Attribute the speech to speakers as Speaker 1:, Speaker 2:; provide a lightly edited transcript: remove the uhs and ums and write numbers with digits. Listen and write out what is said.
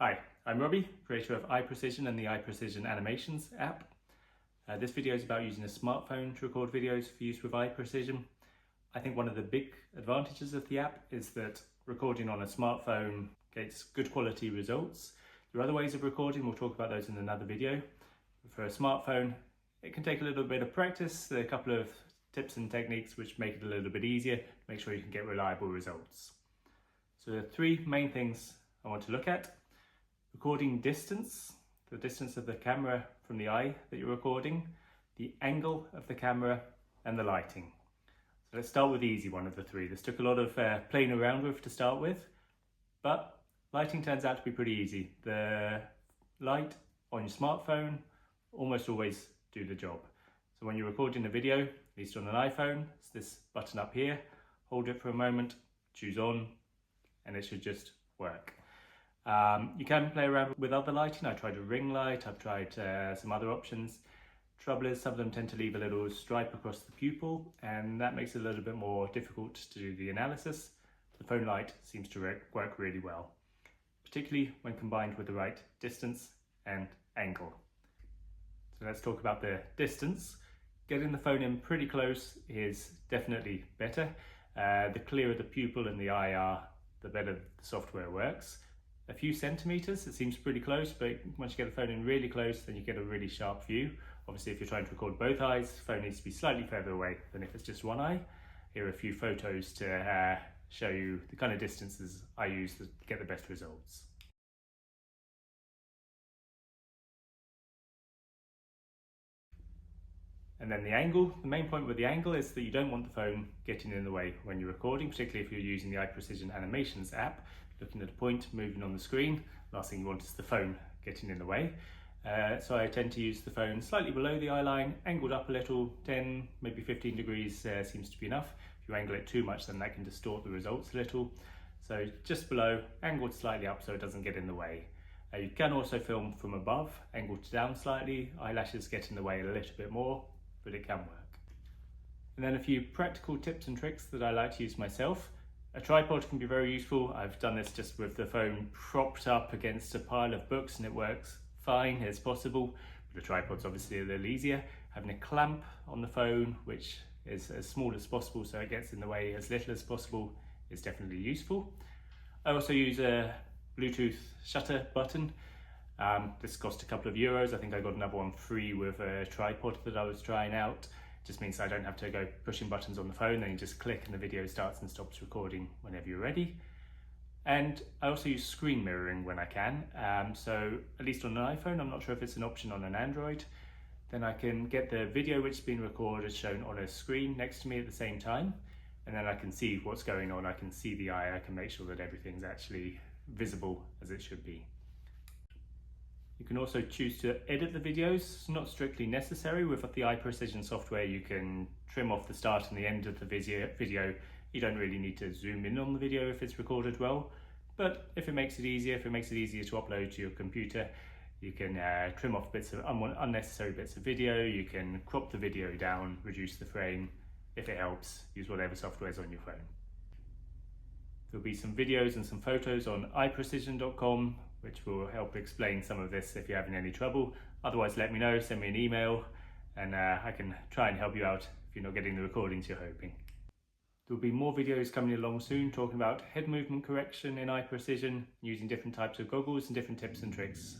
Speaker 1: Hi, I'm Robbie, creator of iPrecision and the iPrecision Animations app. This video is about using a smartphone to record videos for use with iPrecision. I think one of the big advantages of the app is that recording on a smartphone gets good quality results. There are other ways of recording, we'll talk about those in another video. For a smartphone, it can take a little bit of practice. There are a couple of tips and techniques which make it a little bit easier to make sure you can get reliable results. So there are three main things I want to look at. Recording distance, the distance of the camera from the eye that you're recording, the angle of the camera, and the lighting. So let's start with the easy one of the three. This took a lot of playing around with to start with, but lighting turns out to be pretty easy. The light on your smartphone almost always do the job. So when you're recording a video, at least on an iPhone, it's this button up here. Hold it for a moment, choose on, and it should just work. You can play around with other lighting. I tried a ring light, I've tried some other options. Trouble is, some of them tend to leave a little stripe across the pupil, and that makes it a little bit more difficult to do the analysis. The phone light seems to work really well, particularly when combined with the right distance and angle. So let's talk about the distance. Getting the phone in pretty close is definitely better. The clearer the pupil and the eye are, the better the software works. A few centimeters, it seems pretty close, but once you get the phone in really close, then you get a really sharp view. Obviously, if you're trying to record both eyes, the phone needs to be slightly further away than if it's just one eye. Here are a few photos to show you the kind of distances I use to get the best results. And then the angle. The main point with the angle is that you don't want the phone getting in the way when you're recording, particularly if you're using the iPrecision Animations app. Looking at a point, moving on the screen, last thing you want is the phone getting in the way. So I tend to use the phone slightly below the eye line, angled up a little, 10, maybe 15 degrees seems to be enough. If you angle it too much, then that can distort the results a little. So just below, angled slightly up so it doesn't get in the way. You can also film from above, angled down slightly. Eyelashes get in the way a little bit more, but it can work. And then a few practical tips and tricks that I like to use myself. A tripod can be very useful. I've done this just with the phone propped up against a pile of books and it works fine as possible. But the tripod's obviously a little easier. Having a clamp on the phone, which is as small as possible so it gets in the way as little as possible, is definitely useful. I also use a Bluetooth shutter button. This cost a couple of euros. I think I got another one free with a tripod that I was trying out. Just means I don't have to go pushing buttons on the phone, then you just click and the video starts and stops recording whenever you're ready. And I also use screen mirroring when I can. So at least on an iPhone, I'm not sure if it's an option on an Android, then I can get the video which has been recorded shown on a screen next to me at the same time. And then I can see what's going on. I can see the eye. I can make sure that everything's actually visible as it should be. You can also choose to edit the videos. It's not strictly necessary. With the iPrecision software, you can trim off the start and the end of the video. You don't really need to zoom in on the video if it's recorded well. But if it makes it easier, to upload to your computer, you can trim off bits of unnecessary bits of video. You can crop the video down, reduce the frame. If it helps, use whatever software is on your phone. There'll be some videos and some photos on iPrecision.com, which will help explain some of this if you're having any trouble. Otherwise, let me know, send me an email, and I can try and help you out if you're not getting the recordings you're hoping. There'll be more videos coming along soon talking about head movement correction in iPrecision, using different types of goggles and different tips and tricks.